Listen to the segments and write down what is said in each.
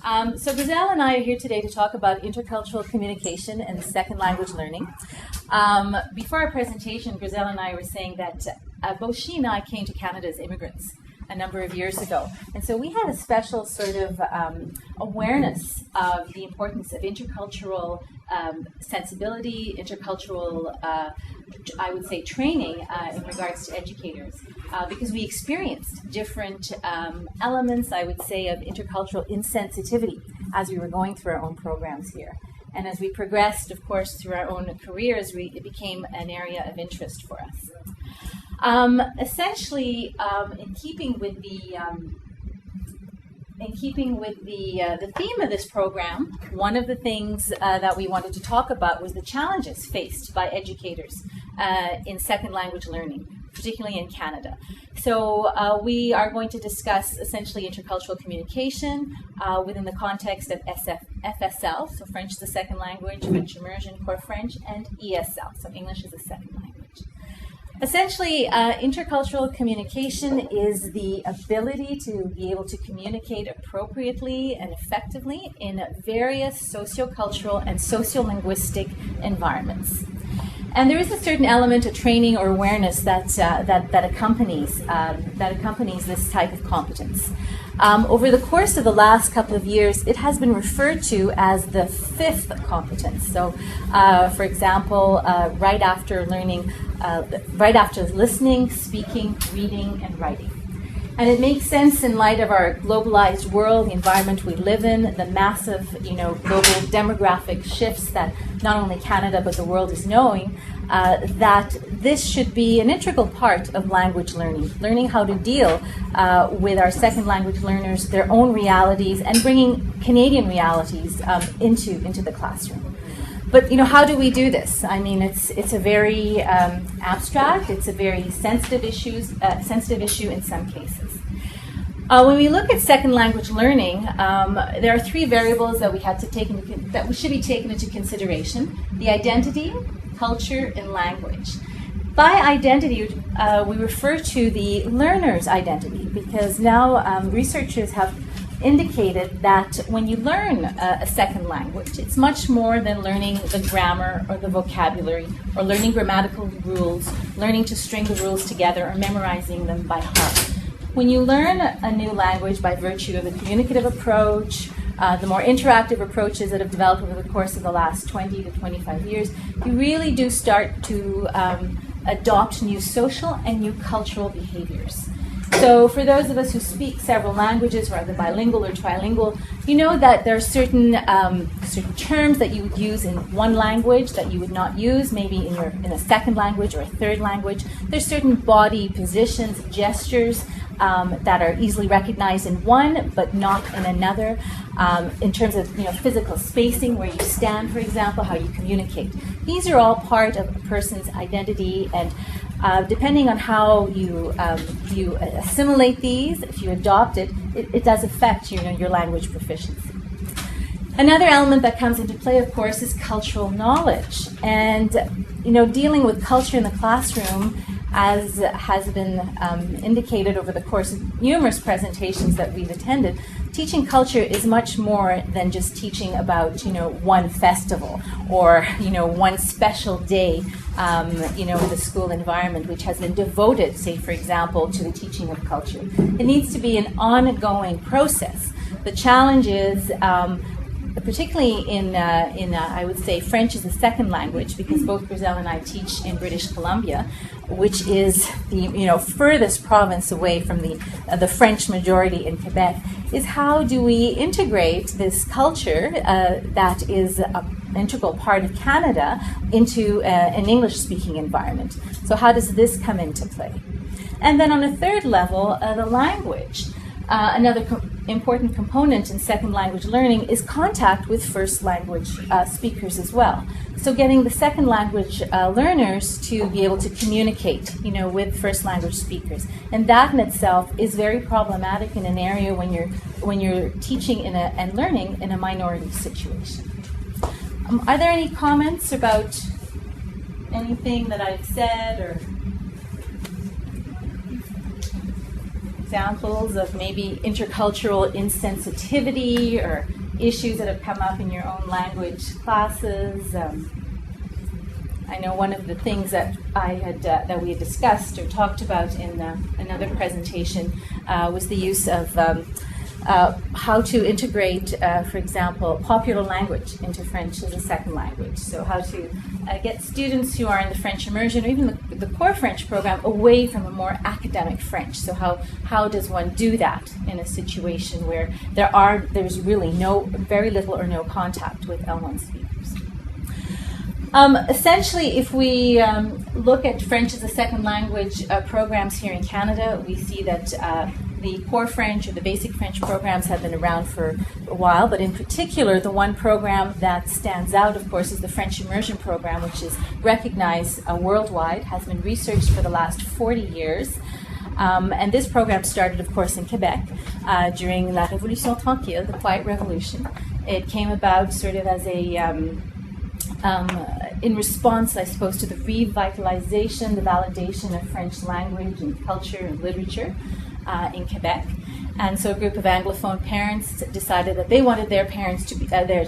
So Grisel and I are here today to talk about intercultural communication and second language learning. Before our presentation, Grisel and I were saying that both she and I came to Canada as immigrants a number of years ago. And so we had a special sort of awareness of the importance of intercultural sensibility, intercultural, I would say, training in regards to educators, because we experienced different elements, I would say, of intercultural insensitivity as we were going through our own programs here. And as we progressed, of course, through our own careers, it became an area of interest for us. Essentially, in keeping with the theme of this program, one of the things that we wanted to talk about was the challenges faced by educators in second language learning, particularly in Canada. So we are going to discuss essentially intercultural communication within the context of FSL, so French as a second language, French Immersion, Core French, and ESL, so English as a second language. Essentially, intercultural communication is the ability to be able to communicate appropriately and effectively in various sociocultural and sociolinguistic environments. And there is a certain element of training or awareness that accompanies this type of competence. Over the course of the last couple of years, it has been referred to as the Fifth of Competence. So, for example, right after listening, speaking, reading, and writing. And it makes sense in light of our globalized world, the environment we live in, the massive, global demographic shifts that not only Canada but the world is knowing, that this should be an integral part of language learning how to deal with our second language learners, their own realities, and bringing Canadian realities into the classroom. But how do we do this? I mean, it's a very abstract. It's a very sensitive issue in some cases. When we look at second language learning, there are three variables that we should be taken into consideration: the identity, culture, and language. By identity, we refer to the learner's identity, because now researchers have indicated that when you learn a second language, it's much more than learning the grammar or the vocabulary or learning grammatical rules, learning to string the rules together or memorizing them by heart. When you learn a new language by virtue of the communicative approach, the more interactive approaches that have developed over the course of the last 20 to 25 years, you really do start to adopt new social and new cultural behaviors. So for those of us who speak several languages, whether bilingual or trilingual, you know that there are certain terms that you would use in one language that you would not use maybe in a second language or a third language. There's certain body positions, gestures that are easily recognized in one but not in another. In terms of physical spacing, where you stand, for example, how you communicate. These are all part of a person's identity, and depending on how you assimilate these, if you adopt it, it does affect your language proficiency. Another element that comes into play, of course, is cultural knowledge, and dealing with culture in the classroom, as has been indicated over the course of numerous presentations that we've attended. Teaching culture is much more than just teaching about one festival or one special day in the school environment, which has been devoted, say for example, to the teaching of culture. It needs to be an ongoing process. The challenge is particularly in I would say French as a second language, because both Grisel and I teach in British Columbia, which is the furthest province away from the French majority in Quebec, is how do we integrate this culture that is an integral part of Canada into an English-speaking environment. So how does this come into play? And then on a third level, the language. Another important component in second language learning is contact with first language speakers as well. So getting the second language learners to be able to communicate, with first language speakers, and that in itself is very problematic in an area when you're teaching and learning in a minority situation. Are there any comments about anything that I've said or? examples of maybe intercultural insensitivity or issues that have come up in your own language classes? I know one of the things that that we had discussed or talked about in another presentation was the use of how to integrate, for example, popular language into French as a second language. So how to get students who are in the French immersion or even the core French program away from a more academic French. So how does one do that in a situation where there's really very little or no contact with L1 speakers? Essentially, if we look at French as a second language programs here in Canada, we see that the core French or the basic French programs have been around for a while, but in particular, the one program that stands out, of course, is the French Immersion program, which is recognized worldwide, has been researched for the last 40 years. And this program started, of course, in Quebec during La Révolution Tranquille, the Quiet Revolution. It came about sort of as in response, I suppose, to the revitalization, the validation of French language and culture and literature in Quebec. And so a group of Anglophone parents decided that they wanted their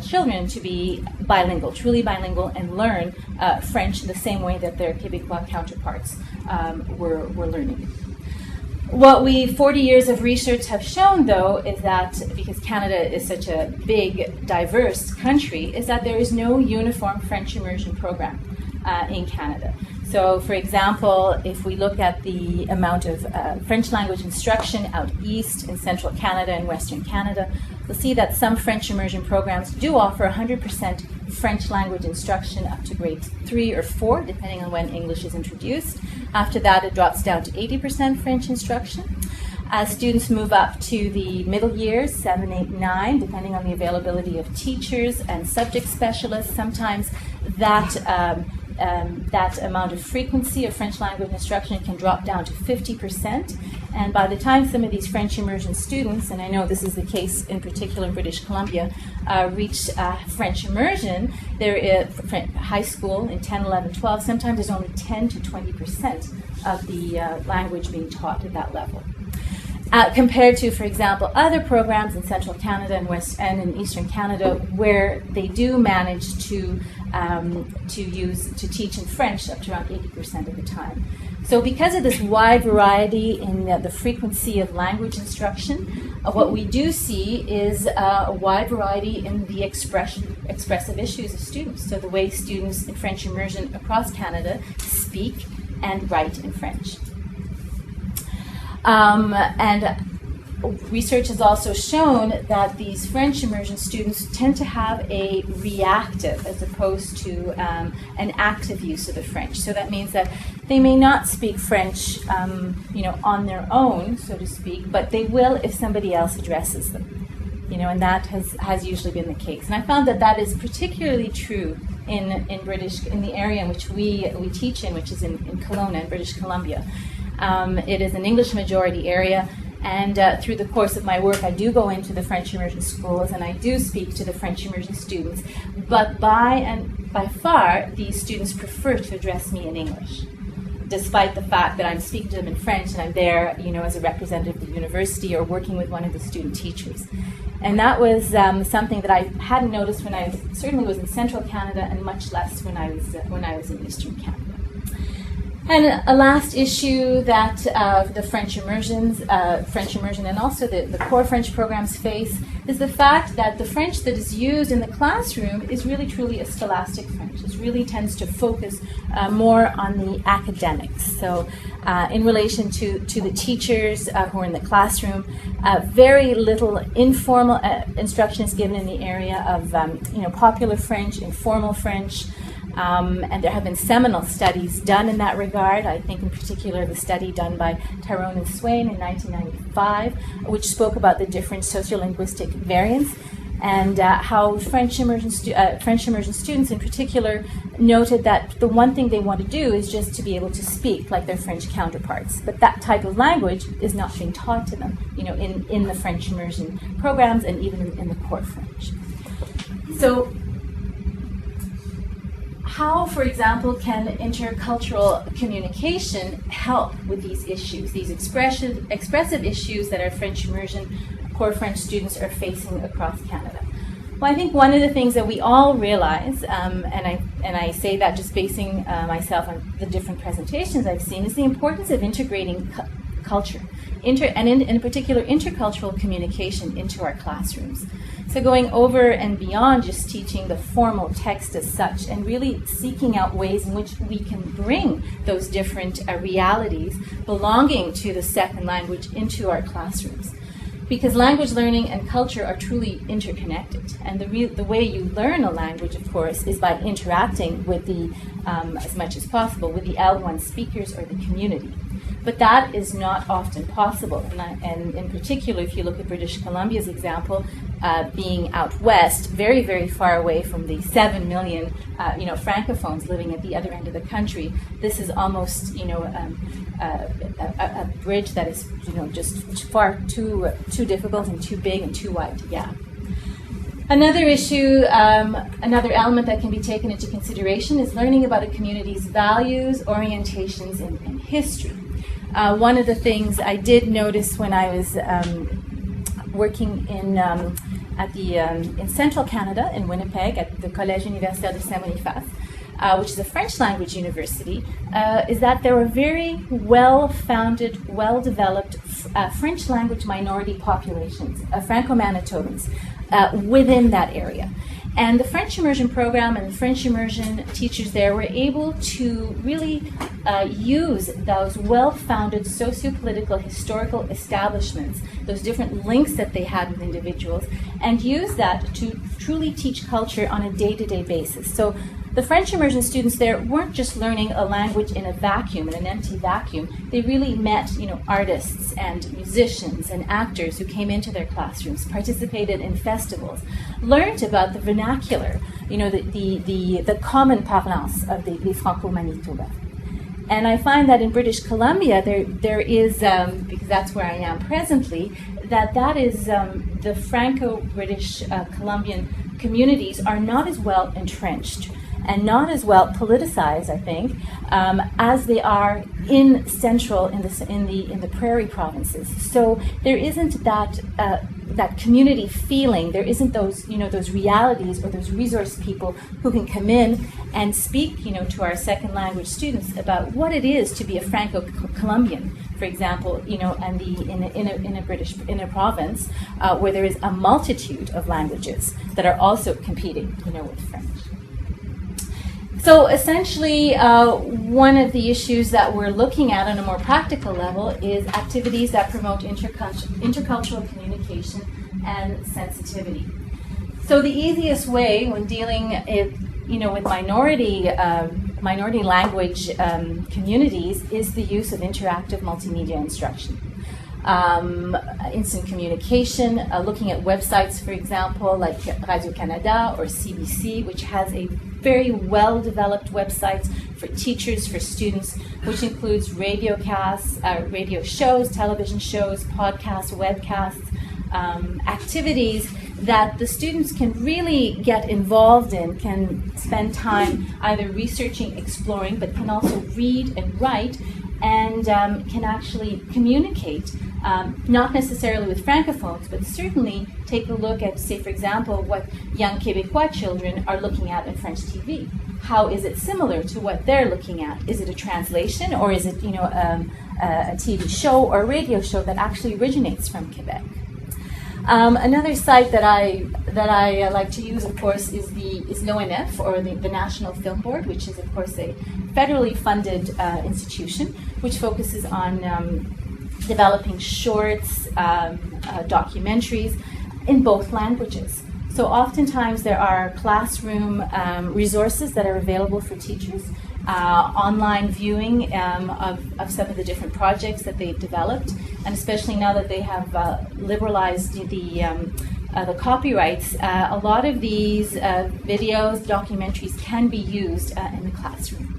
children to be bilingual, truly bilingual, and learn French in the same way that their Quebecois counterparts were learning. What 40 years of research have shown, though, is that because Canada is such a big, diverse country, is that there is no uniform French immersion program in Canada. So, for example, if we look at the amount of French language instruction out east in central Canada and western Canada, we'll see that some French immersion programs do offer 100% French language instruction up to grade 3 or 4, depending on when English is introduced. After that, it drops down to 80% French instruction. As students move up to the middle years, 7, 8, 9, depending on the availability of teachers and subject specialists, sometimes that amount of frequency of French language instruction can drop down to 50%. And by the time some of these French immersion students, and I know this is the case in particular in British Columbia, reach French immersion, there is high school in 10, 11, 12, sometimes there's only 10 to 20% of the language being taught at that level. Compared to, for example, other programs in central Canada and in eastern Canada, where they do manage to teach in French up to around 80% of the time. So, because of this wide variety in the frequency of language instruction, what we do see is a wide variety in the expressive issues of students. So, the way students in French immersion across Canada speak and write in French. And research has also shown that these French immersion students tend to have a reactive as opposed to an active use of the French. So that means that they may not speak French, on their own, so to speak, but they will if somebody else addresses them. And that has usually been the case. And I found that is particularly true in the area in which we teach in, which is in Kelowna, in British Columbia. It is an English majority area, and through the course of my work, I do go into the French immersion schools and I do speak to the French immersion students. But by far, these students prefer to address me in English, despite the fact that I'm speaking to them in French and I'm there, as a representative of the university or working with one of the student teachers. And that was something that I hadn't noticed when I certainly was in central Canada, and much less when I was in eastern Canada. And a last issue that the French immersion and also the core French programs face is the fact that the French that is used in the classroom is really truly a scholastic French. It really tends to focus more on the academics. So in relation to the teachers who are in the classroom, very little informal instruction is given in the area of popular French, informal French. And there have been seminal studies done in that regard. I think in particular the study done by Tyrone and Swain in 1995, which spoke about the different sociolinguistic variants and how French immersion students in particular noted that the one thing they want to do is just to be able to speak like their French counterparts. But that type of language is not being taught to them, in the French immersion programs and even in the core French. So, how, for example, can intercultural communication help with these issues, these expressive issues that our French immersion core French students are facing across Canada? Well, I think one of the things that we all realize, and I say that just basing myself on the different presentations I've seen, is the importance of integrating culture, and in particular intercultural communication into our classrooms. So going over and beyond just teaching the formal text as such, and really seeking out ways in which we can bring those different realities belonging to the second language into our classrooms. Because language learning and culture are truly interconnected. And the way you learn a language, of course, is by interacting with the, as much as possible, with the L1 speakers or the community. But that is not often possible. And in particular, if you look at British Columbia's example, being out west, very, very far away from the 7 million, francophones living at the other end of the country, this is almost, a bridge that is, just far too difficult and too big and too wide to gap. Another issue, another element that can be taken into consideration is learning about a community's values, orientations, and history. One of the things I did notice when I was working in Central Canada, in Winnipeg, at the Collège Universitaire de Saint-Boniface, which is a French language university, is that there were very well-founded, well-developed French language minority populations, Franco-Manitobans, within that area. And the French immersion program and the French immersion teachers there were able to really use those well-founded socio-political historical establishments, those different links that they had with individuals, and use that to truly teach culture on a day-to-day basis. So the French immersion students there weren't just learning a language in a vacuum, in an empty vacuum. They really met, artists and musicians and actors who came into their classrooms, participated in festivals, learned about the vernacular, the common parlance of the Franco-Manitoba. And I find that in British Columbia, there is, because that's where I am presently, that is the Franco-British Columbian communities are not as well entrenched and not as well politicized, I think, as they are in central, in the prairie provinces. So there isn't that community feeling. There isn't those those realities or those resource people who can come in and speak to our second language students about what it is to be a Franco-Columbian, for example, and in a province where there is a multitude of languages that are also competing, with French. So essentially, one of the issues that we're looking at on a more practical level is activities that promote intercultural communication and sensitivity. So the easiest way when dealing, with minority language communities is the use of interactive multimedia instruction. Instant communication, looking at websites, for example, like Radio-Canada or CBC, which has a very well-developed websites for teachers, for students, which includes radio shows, television shows, podcasts, webcasts, activities that the students can really get involved in, can spend time either researching, exploring, but can also read and write, and can actually communicate, not necessarily with francophones, but certainly take a look at, say, for example, what young Québécois children are looking at in French TV. How is it similar to what they're looking at? Is it a translation, or is it, a TV show or a radio show that actually originates from Quebec? Another site that I like to use, of course, is l'ONF, or the National Film Board, which is, of course, a federally funded institution which focuses on developing shorts, documentaries in both languages. So oftentimes there are classroom resources that are available for teachers, online viewing of some of the different projects that they've developed, and especially now that they have liberalized the copyrights, a lot of these videos, documentaries can be used in the classroom.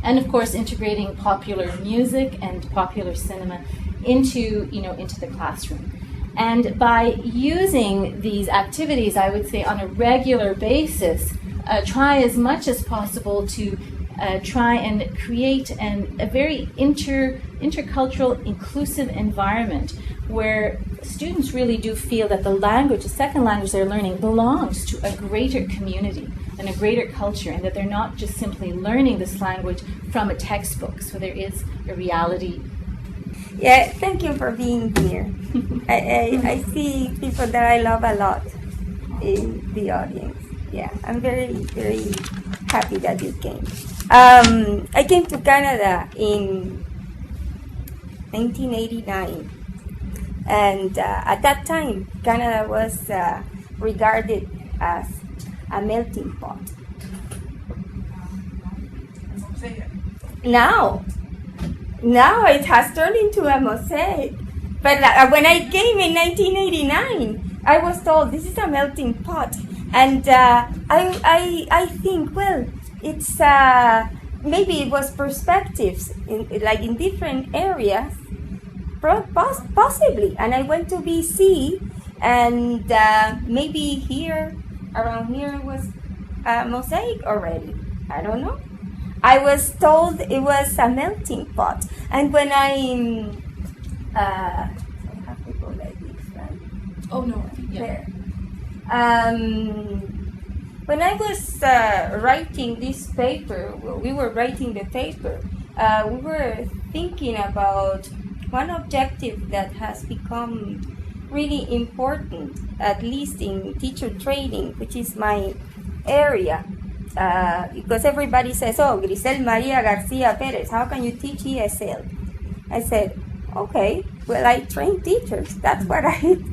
And of course, integrating popular music and popular cinema into the classroom. And by using these activities, I would say on a regular basis, try as much as possible to try and create a very intercultural, inclusive environment where students really do feel that the language, the second language they're learning, belongs to a greater community and a greater culture, and that they're not just simply learning this language from a textbook. So there is a reality. Yeah, thank you for being here. I see people that I love a lot in the audience. Yeah, I'm very, very happy that you came. I came to Canada in 1989, and at that time, Canada was regarded as a melting pot. Now it has turned into a mosaic. But when I came in 1989, I was told this is a melting pot, and I think, well, it's maybe it was perspectives in different areas, possibly. And I went to BC, and maybe around here was a mosaic already. I don't know. I was told it was a melting pot, and when I have to go like this, right? Oh no, yeah. When I was writing this paper, we were writing the paper, we were thinking about one objective that has become really important, at least in teacher training, which is my area. Because everybody says, oh, Grisel Maria Garcia-Pérez, how can you teach ESL? I said, okay, well, I train teachers. That's what I do.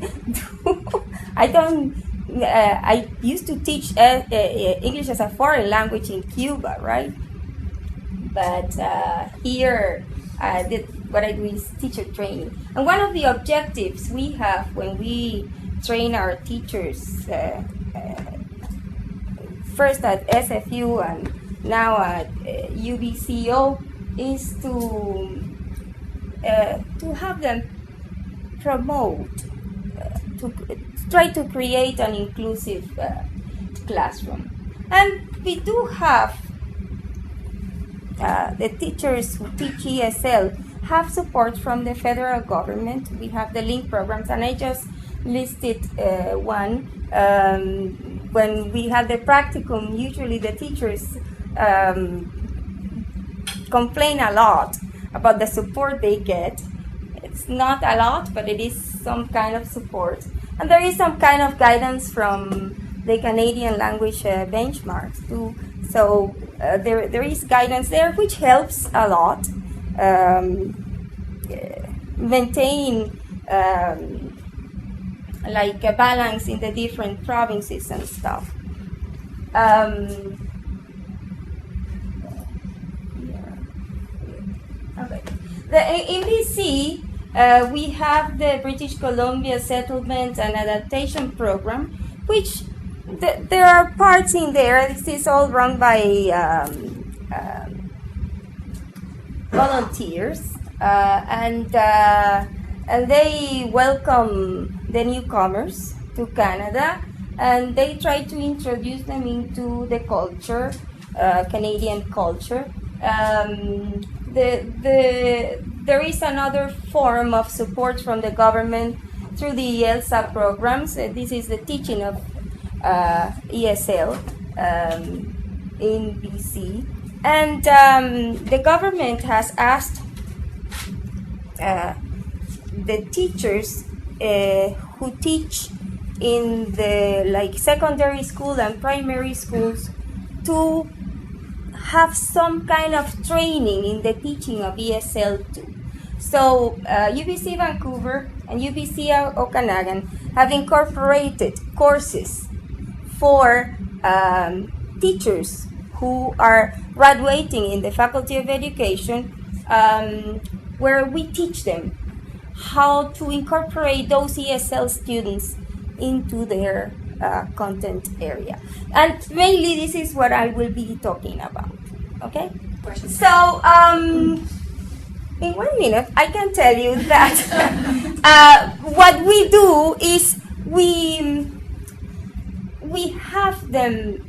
I used to teach English as a foreign language in Cuba, right? But here, what I do is teacher training. And one of the objectives we have when we train our teachers, first at SFU and now at UBCO, is to have them promote, to try to create an inclusive classroom. And we do have the teachers who teach ESL have support from the federal government. We have the LINK programs, and I just listed one. When we have the practicum, usually the teachers complain a lot about the support they get. It's not a lot, but it is some kind of support. And there is some kind of guidance from the Canadian language benchmarks too. So there is guidance there, which helps a lot maintain like a balance in the different provinces and stuff. Okay. In BC, we have the British Columbia Settlement and Adaptation Program, which there are parts in there. This is all run by volunteers, and they welcome the newcomers to Canada, and they try to introduce them into the culture, Canadian culture. There is another form of support from the government through the ELSA programs. This is the teaching of ESL in BC. And the government has asked the teachers who teach in the secondary school and primary schools to have some kind of training in the teaching of ESL too. So UBC Vancouver and UBC Okanagan have incorporated courses for teachers who are graduating in the Faculty of Education, where we teach them how to incorporate those ESL students into their content area. And mainly this is what I will be talking about, okay? So, in 1 minute, I can tell you that what we do is we have them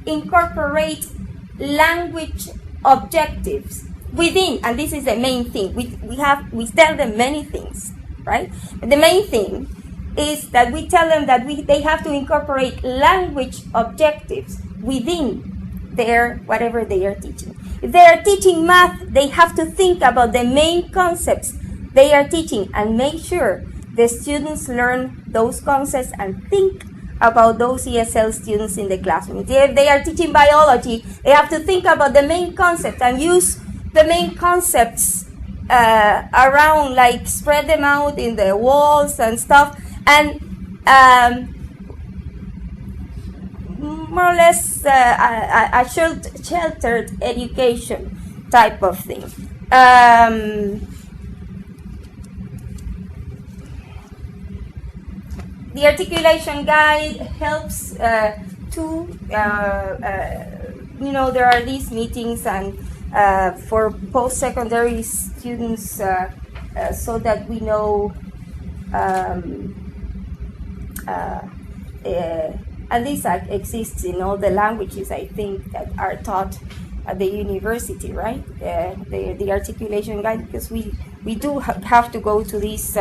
incorporate language objectives within, and this is the main thing. We tell them many things, right? But the main thing is that we tell them that they have to incorporate language objectives within their whatever they are teaching. If they are teaching math, they have to think about the main concepts they are teaching and make sure the students learn those concepts and think about those ESL students in the classroom. If they are teaching biology, they have to think about the main concept and use the main concepts around, like spread them out in the walls and stuff, and more or less a sheltered education type of thing. The articulation guide helps there are these meetings and for post-secondary students so that we know and this exists in all the languages, I think, that are taught at the university, right? The articulation guide, because we do have to go to these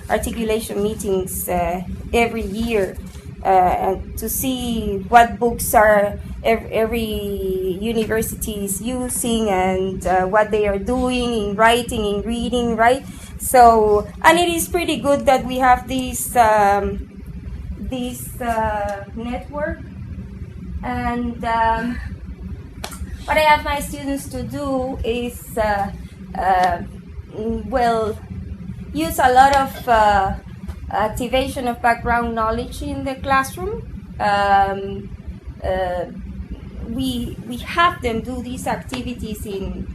articulation meetings every year to see what books are every university is using and what they are doing in writing, in reading, right? So, and it is pretty good that we have this network. And what I ask my students to do is, use a lot of activation of background knowledge in the classroom. We have them do these activities in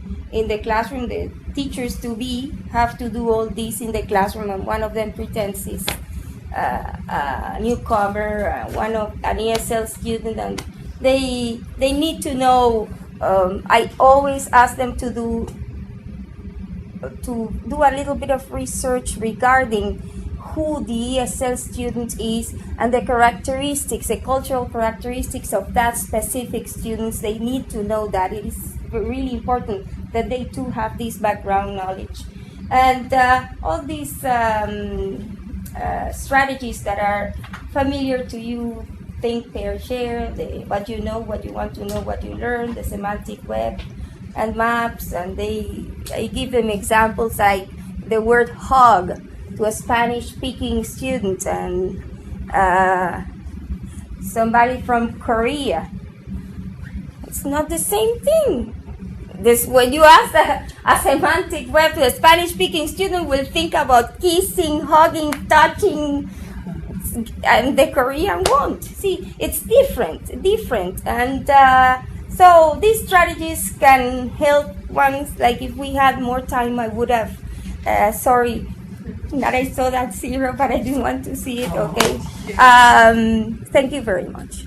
the classroom. The teachers have to do all these in the classroom, and one of them pretends he's a newcomer, an ESL student, and they need to know. I always ask them to do a little bit of research regarding who the ESL student is and the characteristics, the cultural characteristics of that specific students. They need to know that. It is really important that they too have this background knowledge. And all these strategies that are familiar to you, think, pair, share, what you know, what you want to know, what you learn, the semantic web and maps, and I give them examples like the word hug to a Spanish-speaking student and somebody from Korea. It's not the same thing. When you ask a semantic web to a Spanish-speaking student, will think about kissing, hugging, touching, and the Korean won't. See, it's different. And so these strategies can help ones. Like if we had more time, I would have, sorry that I saw that 0, but I didn't want to see it, okay? Thank you very much.